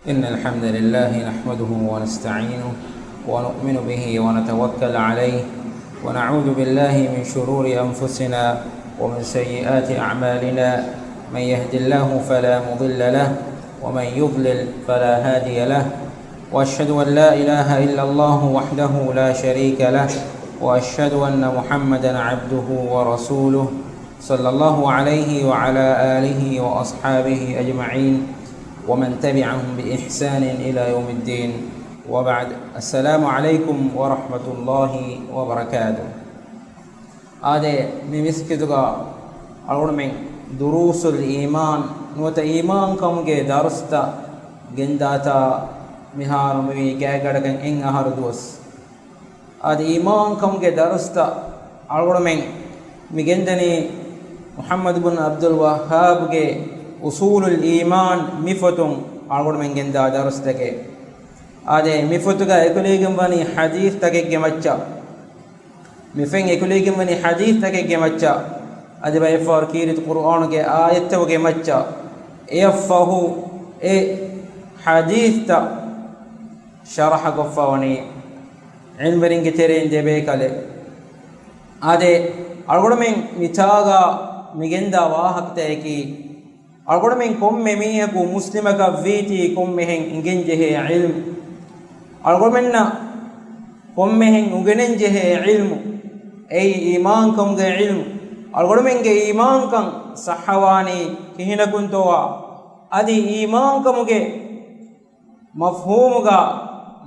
إن الحمد لله نحمده ونستعينه ونؤمن به ونتوكل عليه ونعوذ بالله من شرور أنفسنا ومن سيئات أعمالنا. من يهد الله فلا مضل له ومن يضلل فلا هادي له، وأشهد أن لا إله إلا الله وحده لا شريك له، وأشهد أن محمدا عبده ورسوله صلى الله عليه وعلى آله وأصحابه أجمعين ومن تبعهم بإحسان إلى يوم الدين، وبعد. السلام عليكم ورحمة الله وبركاته. آده ممسكتك أقول من دروس الإيمان نوت إيمان كم جه درستا جنداتا مهار مي كأجركن إن أهار دوس. آده إيمان كم جه درستا أقول من مجندني محمد بن عبد الوهاب جه أصول الإيمان مفتون أقول من جندا درستك. آده مفتوك أكليكم بني حديث تكك جمتشا مفين أكليكم بني حديث تكك جمتشا. آده بيفار كيرت القرآن کے آية توك جمتشا يفهو حديث تا شرح قفاوني علم برين كتيرين دبي كله. آده أقول من متاعا مجندا واحد تأكي أقول من كم ميهكو مسلمك فيتي كم مهن إنجنجه علم. أقول منا كم مهن إنجنجه علم أي إيمان كم جه علم. أقول من جه إيمان كم صحواني كهنا كنتوا أدي إيمان كم جه مفهوم جا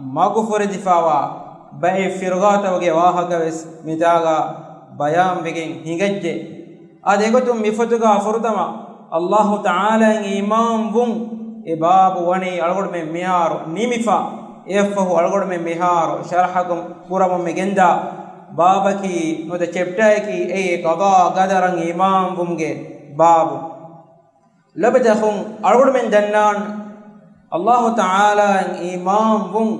مغفور دفاعا بأي فرقات وجه واحد بس متاعا بيان بيجين هنججه. أدي كتوم مفتوكا فرطما الله تعالى إمام بوم إباب وني أقول من ميار نيمفا يفه أقول من ميار شرحكم كورم مجندا بابكي نودا chapterكي أي قضاء قدرن إمام بومge باب لبدخون أقول من دنان الله تعالى إمام بوم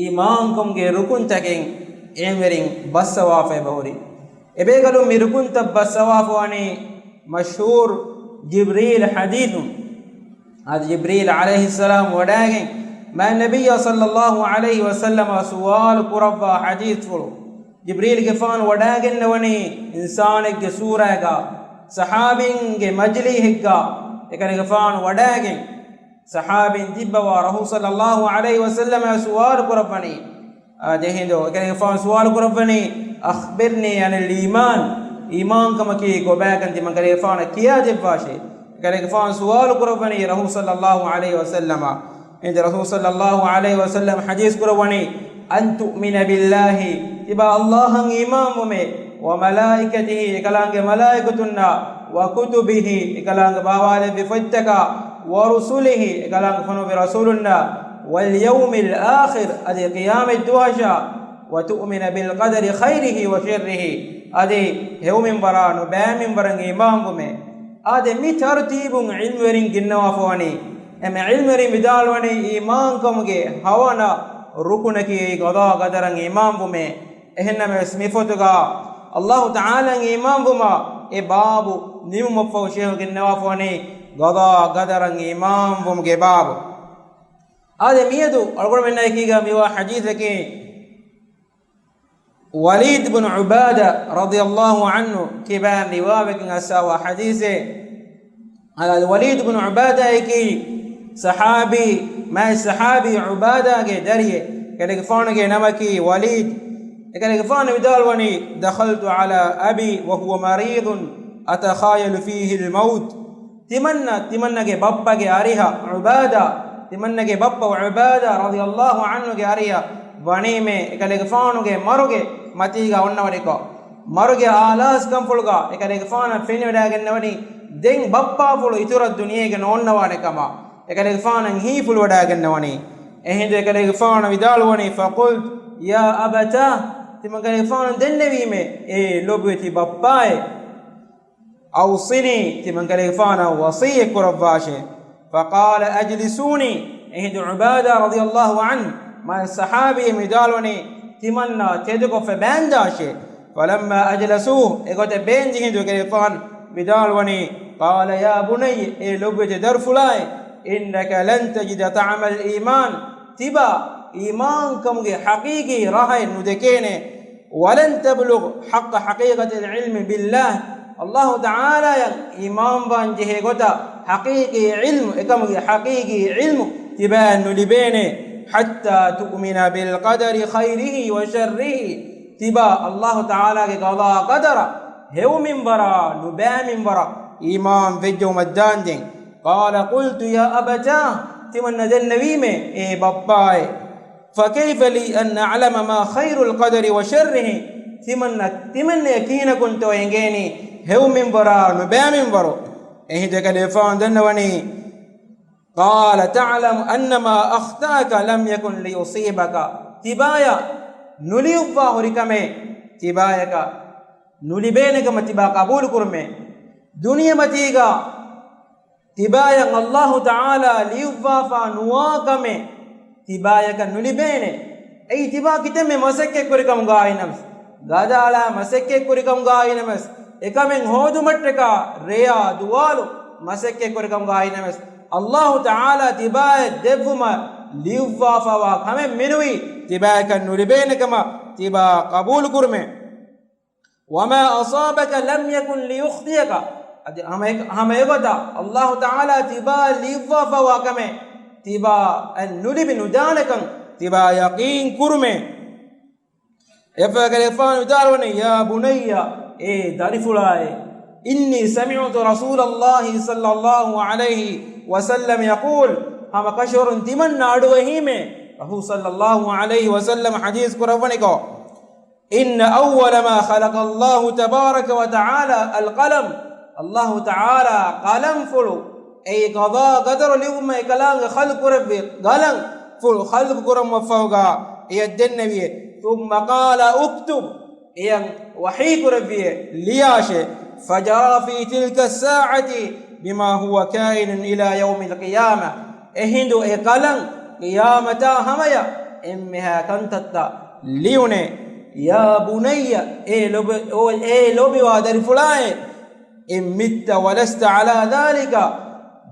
إمامكمge ركن تكين إمرين بسوافة بوري إبيكلو ميركن تب بسوافة وني مشهور جبريل حديث. هذا جبريل عليه السلام وداعين ما النبي صلى الله عليه وسلم سؤال قربا حديث فلو جبريل كفان وداعين نوني إنسان كسورة كا صحابين كمجلي هكا إكان كفان وداعين صحابين تبوا رسول صلى الله عليه وسلم سؤال قرباني جهندو إكان كفان سؤال قرباني أخبرني عن الإيمان. إيمان كما كي قبائك أنت من كريه فانا كيا جباشي كريه فان سؤال قرباني رسول صلى الله عليه وسلم. عند رسول صلى الله عليه وسلم حديث قرباني أن تؤمن بالله تبا الله إمام وملائكته كلام ملائكتنا وكتبه كلام باوال بفتك ورسله كلام فنو برسولنا واليوم الآخر أدي قيام الدواشا وتؤمن بالقدر خيره وشره أدي هو من بران وبام بران إمام بمه. أدي مي ترتيب علم ورين جنوا فواني أم علم ورين بدال واني إمام كمجه هوانا ركنا كي قضاء قدران إمام بمه. إهنا اسمي فتوكا الله تعالى إمام بما إباب نيم مفوشيه جنوا فواني قضاء قدران إمام بمه باب. أدي ميدو أقول من نايكيغا ميوا حديثك وليد بن عبادة رضي الله عنه كبان لوابك نساوى حديثه. على الوليد بن عبادة كي صحابي ما الصحابي عبادة كي دريه كالقفان كي نمكي وليد كالقفان بدال وني دخلت على أبي وهو مريض أتخايل فيه الموت. تمنى كي بابا كي أريها عبادة تمنى كي بابا وعبادة رضي الله عنه كي أريها ونيمه كالقفان كي مروكي متيغا ونوريكو مروغي آلاس كم فلغا إكاليك فانا فيني وداغن نوني دين بابا فلو إتورا الدنيا كن ونواني كما إكاليك فانا هي فلو وداغن نوني إهند إكاليك فانا بدال وني فقلت يا أبتا تما إكاليك فانا دن نبيمي لبوتي باباي أوصني تما إكاليك فانا وصيك رباشي فقال أجلسوني إهند عبادة رضي الله عنه ما الصحابي مدال وني تمنى تدقوا في بانداشي فلما أجلسوه إقوت بين جهدو كريفان بدال وني قال يا بني لبت در فلاي إنك لن تجد طعم الإيمان تبا إيمان كمجي حقيقي رهي ندكينه ولن تبلغ حق حقيقة العلم بالله الله تعالى إيمان بانجه قطع حقيقي علم كمجي حقيقي علم تبا نلبينه حتى تؤمن بالقدر خيره وشره تبا الله تعالى قضاء قدر هو من برا نبا من برا إيمان فيجو مدان دين قال قلت يا أبتاه تمنى النبي إيه باباي فكيف لي أن أعلم ما خير القدر وشره تمنى يكين كنت وينجيني هو من برا نبا من برا إيه تكلفان دنوني قال تعلم أن ما أخطأك لم يكن ليصيبك تبايا نليوفا هركمي تبايك نلبينك متبا قبول كرمي دنيا متيغا تبايا الله تعالى ليوفا فنواكمي تبايك نلبيني أي تبا كتم مسكة كركم غاينمس غادالا مسكة كركم غاينمس එකමෙන් හෝදු මට්ටක රේයා දුවාලු මසෙක්කේ කරකම් ගායිනමස් අල්ලාහ් තාලා තිබාය දෙවුම ලිව්වාෆවා කමෙන් මිනුයි තිබාය කන් නුරිබේනකම තිබා කබූල් කුර්මේ වමා අසාබක ලම් යකුන් ලියුඛ්තියක අද හම එවදා අල්ලාහ් තාලා තිබා ලිව්වාෆවා කමෙ තිබා අන් නුරිබි නුදානකම් තිබා යකීන් කුර්මේ එෆගලෆාන් උදාරවනේ යා බුනයියා إيه دارفلاي إني سمعت رسول الله صلى الله عليه وسلم يقول هم كشور تمن نادوهيمه رسول صلى الله عليه وسلم حديث كرفنكو إن أول ما خلق الله تبارك وتعالى القلم الله تعالى قلم فلو أي قضاء قدر اليوم كلام خلق ربي قلم فل خلق كرم وفوقا يد النبي ثم قال اكتب إيان وحيك ربي لياشي فجرى في تلك الساعة بما هو كائن إلى يوم القيامة إهندو إقلن قيامة هميا إمها كنتت ليوني يا بني إيه لبي وادر فلاي إن مت ولست على ذلك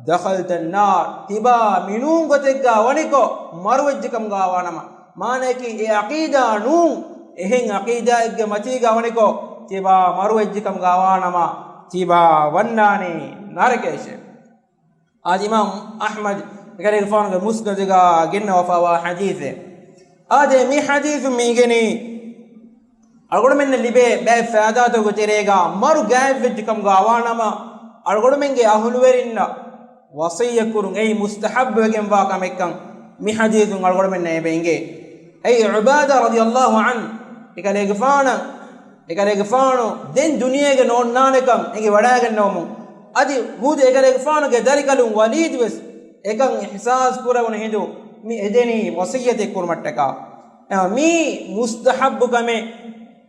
دخلت النار تبا منون قتك ونكو مروجكم غاوانما ما نكي إيه عقيدة نون එහෙන් අකීදාගේ මතී ගවණිකෝ තිබා මරුවෙජ්ජකම් ගාවානම තිබා වන්නානේ නරකේෂ ආදි ඉමාම් අහ්මද් එකේ ෆාන්ගේ මුස්නද් ගෙන්න වෆවා හදීස් ආදේ මේ හදීස් මීගෙනි අල්ගොඩ මෙන්න ලිබේ බෑ ෆාදාතෝ ගොතරේගා මරු ගෑවෙජ්ජකම් ගාවානම අල්ගොඩ මෙන්ගේ අහුළු වෙරින්න වසිය කුරුන් ඒ මුස්තහබ් වගෙන් වාකමෙක්කම් මේ හදීස් අල්ගොඩ මෙන්න එබෙන්ගේ ඒ උබාදා රදියල්ලාහු අන්හු එකලේගෆානු දෙන් දුනියේගේ නෝන්නානකම් එගේ වඩාගන්නවමු අදි හුද එකලේගෆානුගේ දරිකලුන් වලීද් වෙස් එකන් ඉහ්සාස් කරවන හිඳු මි එදෙනි වසියත කුර්මට්ටක මි මුස්තහබ් කමේ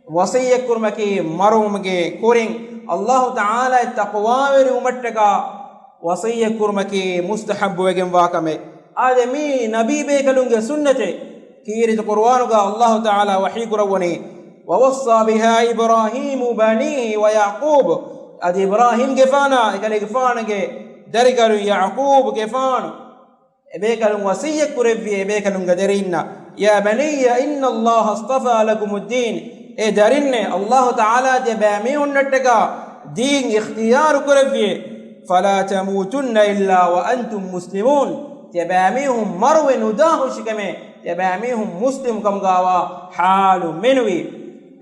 වසිය කුර්මකේ මරුමගේ කුරින් අල්ලාහ් තාලා තක්වා වෙරි උමට්ටක වසිය කුර්මකේ මුස්තහබ් වගෙන් වාකමේ ආදි මි නබී බේකලුන්ගේ සුන්නතේ كيرت قرآنك الله تعالى وحي قروني ووصى بها إبراهيم بنيه ويعقوب أدي إبراهيم كفانا إكالي كفانا درقل يعقوب كفانا إبيكال وسيك قربي إبيكال قدرين يا بني إن الله اصطفى لكم الدين إدرين الله تعالى جباميه النتقى دين اختيار قربي فلا تموتن إلا وأنتم مسلمون جباميهم مروي نداه شكمي يباميهم مسلم كم غاوا حال منوي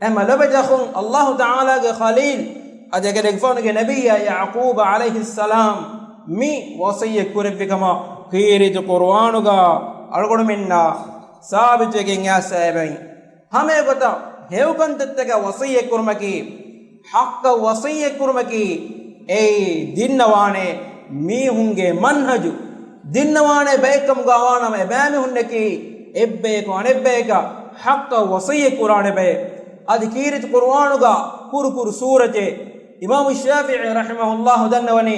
اما لبجخون الله تعالى خليل اجك فون نبي يعقوب عليه السلام مي وصيه كرب كما خيرت قرآن غا القرآن منا ثابت كين يا سيبين हमें बता हेवकन तत्तगा वसिय कुर्मकी हक्क वसिय कुर्मकी ए दिनवाने मी हुंगे मनहजु दिनवाने बेकम गावाना में बैमे हुन्नकी එබ්බේක අනෙබ්බේක හක්ක වසිය කුරානේ බේ අධිකීරිත කුර්ආනුගා කුරුකුරු සූරතේ ඉමාම් ශාෆිঈ රහිමහුල්ලාහ් දන්නවනි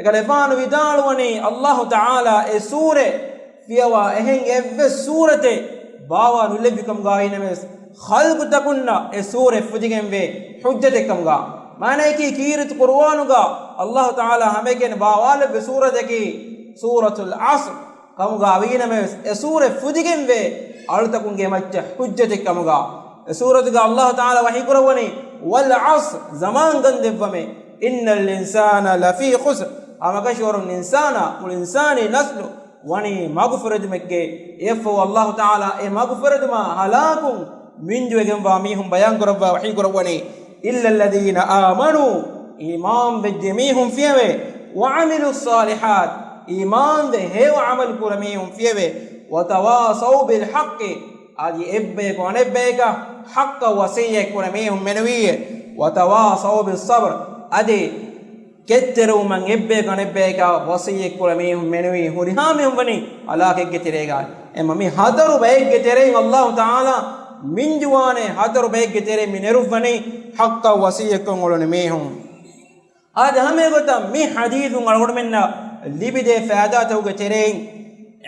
එකලෙපාන විදාලවනි අල්ලාහ් තාලා ඒ සූරේ පියවා එහෙන් එව්ව සූරතේ බාවා නුලෙබිකම් ගායිනමස් خلق تكنا ඒ සූරේ ෆුදිගෙන් වේ හුජ්ජතකම් ගා මානේ කී කීරිත කුර්ආනුගා අල්ලාහ් තාලා හැමකෙන බාවාල වේ සූරතකි suratul asr kamuga awiname e sure fudigenve alutakunge macca hujjati kamuga e suratuga Allah taala wahi kurawani wal asr zaman gandevame innal insana lafi khusr amakashurun insana kul insani naslu wani magfurad mekke efu Allah taala e magfurad ma halakun minju egemwa mihum bayan kurawwa wahi kurawani illa alladhina amanu iman bejmihum fiyawe wa amilus salihat iman de hewa amal kuramihum fiyawe wa tawasaw bil haqqi adi ebbe ko anebeka haqqa wasiye kuramihum menwiye wa tawasaw bis sabr adi ketteru man ebbe ko anebeka wasiye kuramihum menwi huriham wani alake geterega emma mi hadaru bayge tereng Allah taala minjuwane hadaru bayge tere minerufani haqqa wasiye ko ngolone mehum ad hame gota mi hadithun algodmenna libide faada tawge tereng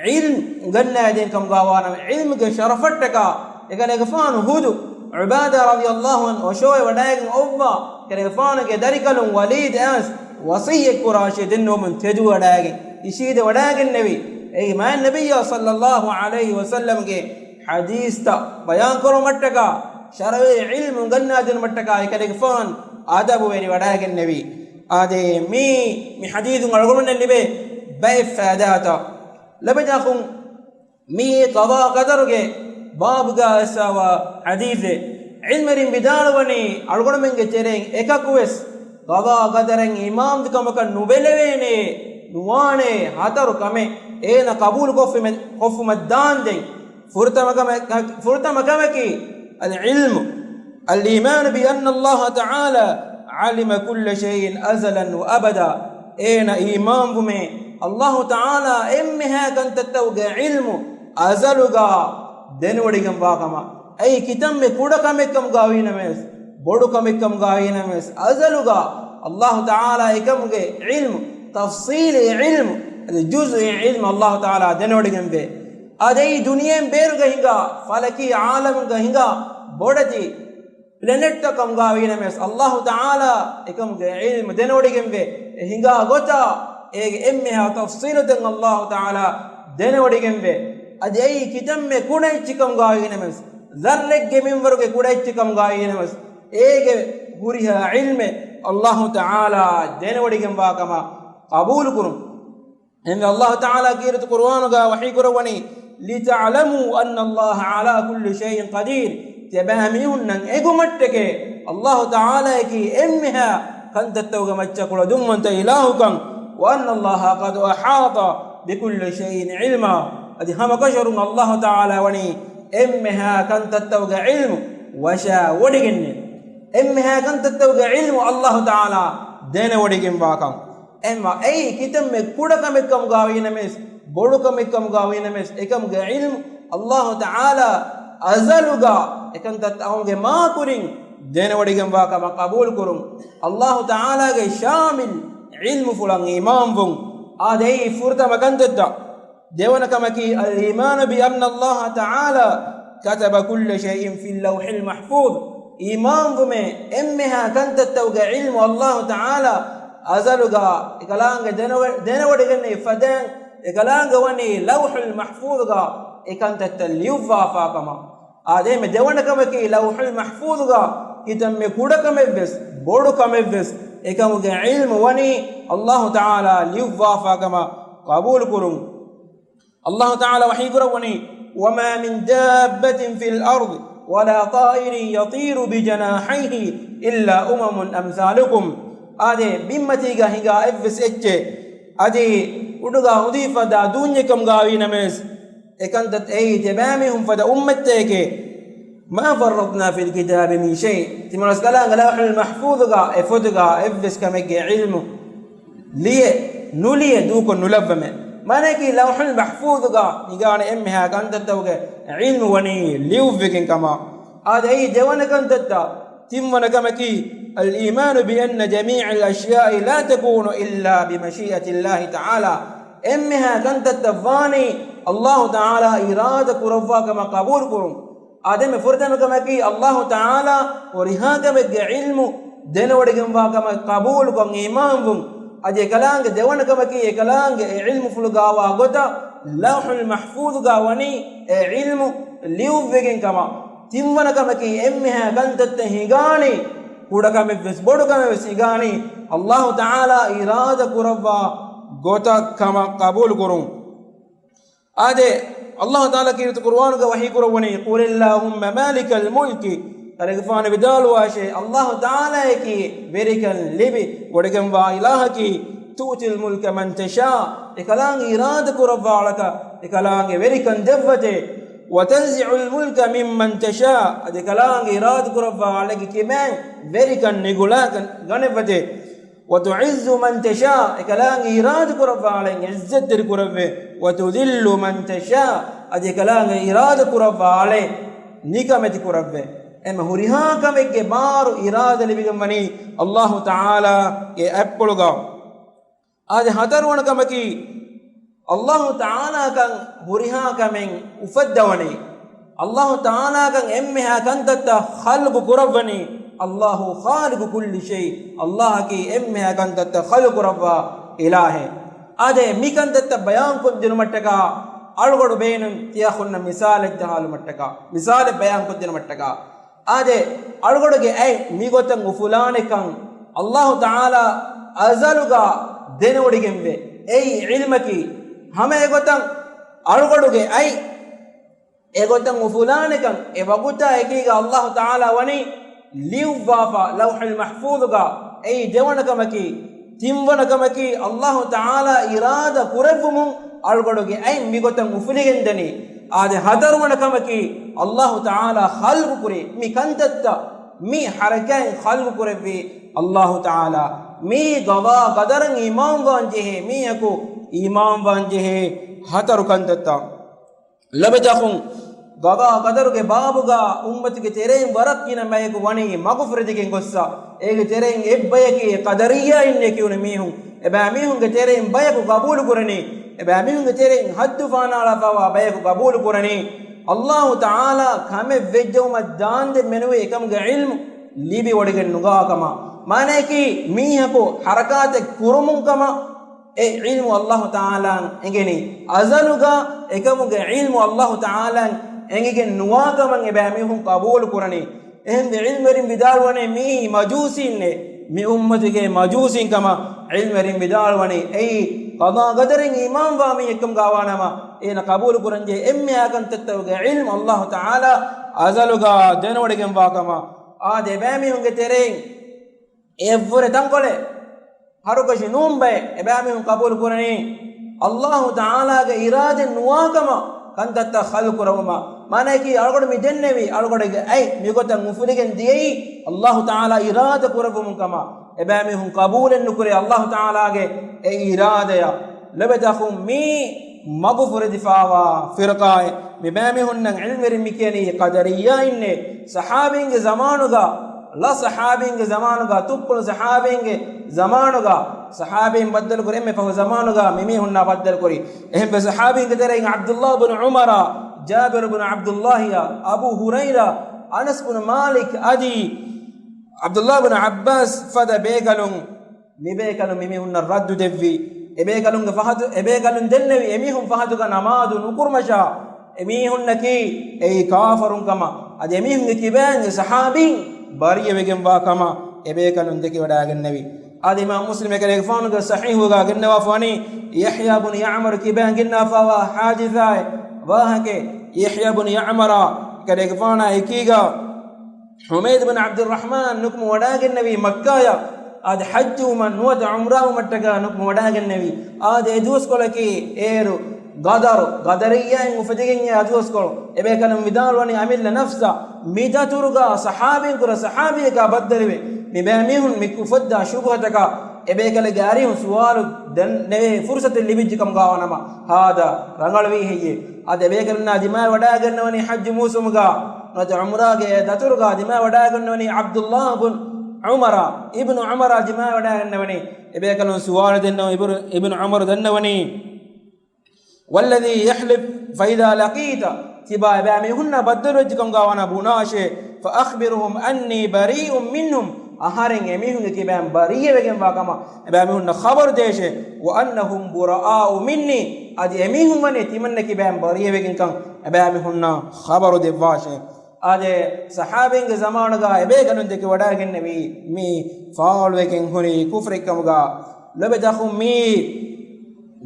ilm ganna den kam gawana ilm ge sharafattaka egane gafan hudu ubada radiyallahu anhu shoy wadagen ovva kare gafan ge darikalun walid as wasiye qurashi denno mun tedu wadagen ishide wadagen nabi ei man nabiyya sallallahu alaihi wasallam ge hadith ta bayan karo mattaka sharave ilm ganna den mattaka ekade gafan adabu veri wadagen nabi ade mi hadithun algodmenna libe bay faadata لبجاكم مي قضاء قدرك بابغا اسوا حديث علم رين بدالوني algon menge tereng ekakuwes قضاء قدرن imam dikamaක nubelevene nuwane hataru kame ena qabul koffum danden furtama kamaki al ilm al iman bi anna Allah ta'ala alima kull shay'in azalan wa abada ena imam bume Allah Ta'ala emmeha kantattawge ilmu azaluga denwadigam wakama ay kitamme kudakamekkam gawinames bodukamekkam gawinames azaluga Allah Ta'ala ekamuge ilmu tafsili ilmu juz'i ilmu Allah Ta'ala denwadigam be adai duniyem beruga hinga falaki alamga hinga bodati planet takam gawinames Allah Ta'ala ekamuge ilmu denwadigam be hinga gota ege emmeha tafsilatan Allah Ta'ala denawadigembe adi ay kitamme kunaichikam gaayinemes zarlegge minwaruge kunaichikam gaayinemes ege guriha ilme Allah Ta'ala denawadigemba kama qabul kurum en Allah Ta'ala kirat qur'anuga wahi kurawani lita'lamu anna Allah ala kulli shay'in qadir tabamiyunnan egumatteke Allah Ta'ala ki emmeha kantattawga macchakula dummanta ilahukan وأن الله قد أحاط بكل شيء علما أدي هم كشر الله تعالى وني إمها كانت تتوقع علم وشا ودقن إمها كانت تتوقع علم الله تعالى دين ودقن باكم إما أي كتم كودكم كم غاوين مس بودكم كم غاوين مس إكم علم الله تعالى أزلغا إكم تتوقع ما كورين دين ودقن باكم قبول كرم الله تعالى شامل علم فلان إمام بون آدي فرطة مكانتدا ديوانا كمكي الإيمان بأن الله تعالى كتب كل شيء في اللوح المحفوظ إمام بمي إمها كانت توقع علم الله تعالى أزلغا إكالانغ دينوڑغني فدن إكالانغ واني لوح المحفوظغا إكانت تليوفا فاكما آدي ديوانا كمكي لوح المحفوظغا إتم كودا كمبس بودو كمبس ekamuge ilmu wani Allah Ta'ala liwwafa kama qabul kurum Allah Ta'ala wahi kurawani wama min dabbatin fil ard wala ta'irin yatiru bi janahihi illa umamun amsalukum ade bimmatiga hinga fsh ade uduga udifa da dunyakam gawinames ekantat ay tabamihum fada ummateke ما فرطنا في الكتاب من شيء تمرس كلام لوح المحفوظ غا افدغا افس كمج علم لي نولي دوك نلبم ما نكي لوح المحفوظ غا يغان امها كانت توغ علم وني ليوفكن كما هذا اي جوان كانت تمن كمكي الايمان بان جميع الاشياء لا تكون الا بمشيئه الله تعالى امها كانت تفاني الله تعالى اراده كرفا كما قبول كرم آدم فرتم كما كي الله تعالى ورها كما علم دنوڑگم وا كما قبول كم ایمان بم ade kalange dewana kamaki e kalange e ilmu fulgawa gota lawhul mahfuz ga wani e ilmu liuvegen kama timwana kamaki emmeha gantatte higani kudakame ves bodukame ves higani Allah taala irada kurawwa gota kama qabul kurum ade Allah taala kirtu Qur'an ga wahi kurawani qulillahumma malikal mulki arigfana bidalu washe Allah taala ki verikan libi godegam wa ilahaki tutil mulka man tasha ekalang irada kurawalaka ekalang verikan devate wa tanzi'ul mulka mimman tasha ekalang irada kurawalaki kiman verikan nigulakan ganevate wa tu'izzu man tasha ekalang irada kurawalaki izzat kurawwe wa tudhillu man tasha ekalang irada kurawale nikamati kurawwe em huriha kamegge baru irada libigam wani Allah taala ge appuluga ade hatarwana kamaki Allah taala kan huriha kamen ufaddawani Allah taala kan emmeha kantatta khalqu kurawani Allah khaliqu kulli shay Allah ki emmeha kantatta khalqu rabba ilahe ade mikantatta bayan kon dinumattaka algodu beenun tiyakhunna misale jahalu mattaka misale bayan kon dinumattaka ade algoduge ay migotan fulane kan Allah taala azaluga denodigembe ei ilmaki hame egotan algoduge ay egotan fulane kan e waguta ekiga Allah taala wani liwwafa lawhul mahfuzuga ei dewanakmaki timwanakamaki Allah taala irada kurevumun algoduge ay migotan ufuligendani ade hadarwanakamaki Allah taala khalqu kure mi kantatta mi harakan khalqu kurevi Allah taala mi gawa qadaran imam wanjehe mi aku imam wanjehe hataru kantatta labatakhun gawa qadaruge babuga ummatige tereen warakina mayeku wani magufredigen gossa ege tereen ebbayeki qadariya inne kiyune mihun eba mihun ge tereen bayeku qabul kurani eba mihun ge tereen haddu faanala fawa bayeku qabul kurani Allah taala kame vejjuma dande menuwe ekam ge ilmu libi wadigen nuga kama mane ki mihako harakate kurumun kama e ilmu Allah taala engeni azaluga ekamuge ilmu Allah taala engegen nuwa kama eba mihun qabul kurani ehde ilmerin bidalwane mi majusinne mi ummatige majusin kama ilmerin bidalwane ei qada qadarin imam wa mi ekam gawanama ena qabul kuranje emme akan tattawge ilmu Allah taala azaluga denodigen wa kama ade eba mihun ge tereng evvore tankole harukashi numbe eba mihun qabul kurani Allah taala ge irade nuwa kama kantatta khalqu rawma manaki algodu mi dennevi algodu ay migotan mufuligen diyei Allah taala irada kuravum kama ebami hun qabulen nukure Allah taala ge e iradaya labatakhum mi magfur difawa firqae mi bami hunnan ilmeri mikeni qadariya inne sahabinge zamanuga la sahabinge zamanuga tuppul sahabinge zamanuga sahabin baddal kore me fa zamanuga mimi hunna baddal kori ehem be sahabinge tere Abdullah ibn Umar Jabir ibn Abdullah Abu Huraira Anas ibn Malik adi Abdullah ibn Abbas fada begalun nibekalun mimi hunna raddu devvi ebegalun fahadu ebegalun dennevi emihun fahadu ga namadu nukurmasha emihun naki ei kafirun kama adi emihun kiban sahabin bariye wegen wa kama ebekalun deki wadagen nabi adi Imam Muslim ekale fanu ga sahih ga gennawa fani Yahya ibn Ya'mar kiban genna fawa haditha wahake Yahya ibn Ya'mara kade gfana ikiga Humayd ibn Abdurrahman nukmu wadagen nabi Makkaya ad hajju man wada umrah mattaga nukmu wadagen nabi ad edus kolaki eru gadariya mufadigen edus kol ebe kanam vidalwani amilla nafsa midaturuga sahabin kura sahabiya ka baddaliwe mibamihun mikufadda shubhataka ebe kale garihun suwalu dan neve fursat libijkam gawanama hada rangalwi heye ad ebe kalna dima wadagenwani hajj musumga nat umrage daturuga dima wadagenwani Abdullah ibn Umar dima wadagenwani ebe kalon suwalu denno ibn Umar dennwani والذي يحلف فإذا لقيت تبا بامهن بدرجكم غوانا بناشه فأخبرهم أني بريء منهم aharen emihun kibam bariye wegen wakama ebamihun na khabar deshe wa annahum buraa'u minni adi emihun mane timanne kibam bariye wegen kan ebamihun na khabaru devashe ade sahabinge zamanaga ebe ganun deke wadagenne mi faal wegen huni kufrikamuga lobe dakhum mi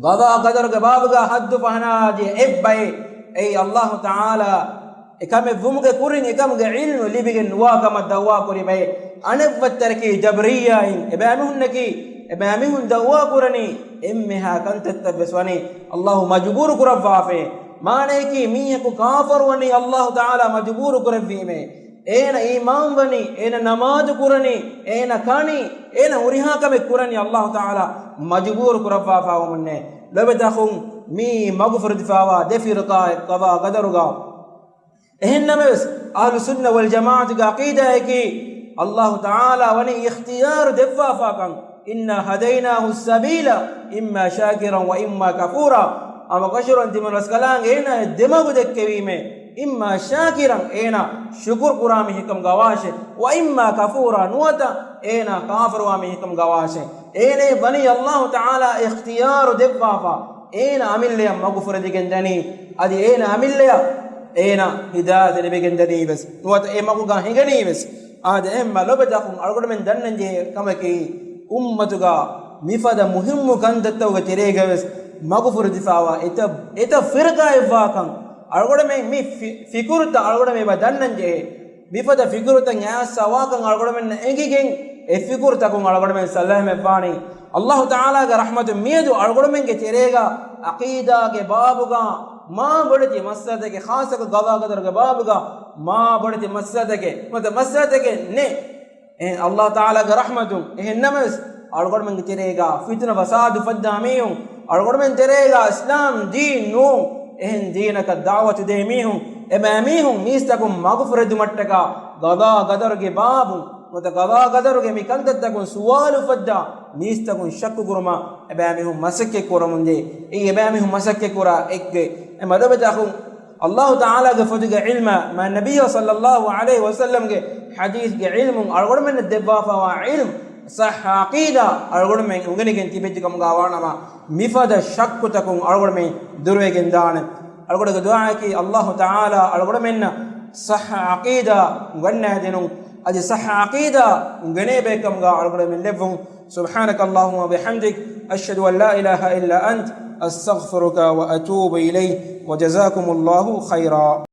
gada qadar ge babuga haddu pahnaje ebbai ei Allah taala ekame vumuge kurin ekamge ilmu libigen nuwa kama dawa kuri bay anavtarki jabriya in ebamihunki ebamihun dawa kurani emmeha kantatta beswani Allah majbur kurafafe mane ki miyaku kafir wani Allah taala majbur kuravime ena iman wani ena namaz kurani ena kani ena uriha kame kurani Allah taala majbur kurafafa wonne labadakhum mi maghfir difawa defirqa qada qadaruga ehnames ahlu sunna wal jamaat ga aqida hai ki Allah taala wani ikhtiyar defafa kan inna hadaynahu as-sabila imma shakiran wa imma kafura ama kashuran timan raskalang ena demagu dekkevime imma shakiran ena shukur kurami hikam gawashe wa imma kafura nuwata ena kafir wa hikam gawashe ene bani Allah taala ikhtiyar defafa ena amille maghfir digendani adi ena amille ena hidayat lebegendani bes nuwata e maguga hingani bes ade emma lobadakum algomen dannanje kamaki ummatuga mifada muhimmu kandattawga terega bes maghfir difawa eta firqa ifakan algomen mi fikurta algomen ba dannanje mifada fikurta nya sawakan algomen engigen e fikurta kun algomen salame bani Allah taala ga rahmatu miedu algomen ge terega aqida ge babuga ma badati masjid ke khas ko gada gadar ke babuga ma badati masjid ke mata masjid ke ne Allah taala ga rahmatu ehnamas algomen ge terega fitna fasad fadamiyum algomen terega islam din no ehen deenaka da'wat deemihum emamihum mistakum maghfiratu mattaka gada gadar ge babu mata gada gadar ge mikandatakun suwalu fadda mistakum shakku guruma emamihum masakke koramunde ei emamihum masakke kora ekge emadabatakum Allah taala ge fodiga ilma ma nabiy sallallahu alaihi wasallam ge hadith ge ilmun algormen debafa wa ilm sah aqida algormen ungenigen tibejikam gawanama mifada shakku takun algormen durwegen dane algorge dua ki Allah taala algormen sah aqida ganna denu adi sah aqida ungene bekam ga algormen levun subhanaka allahumma bihamdik ashhadu an la ilaha illa ant astaghfiruka wa atubu ilayk wa jazakumullahu khairan.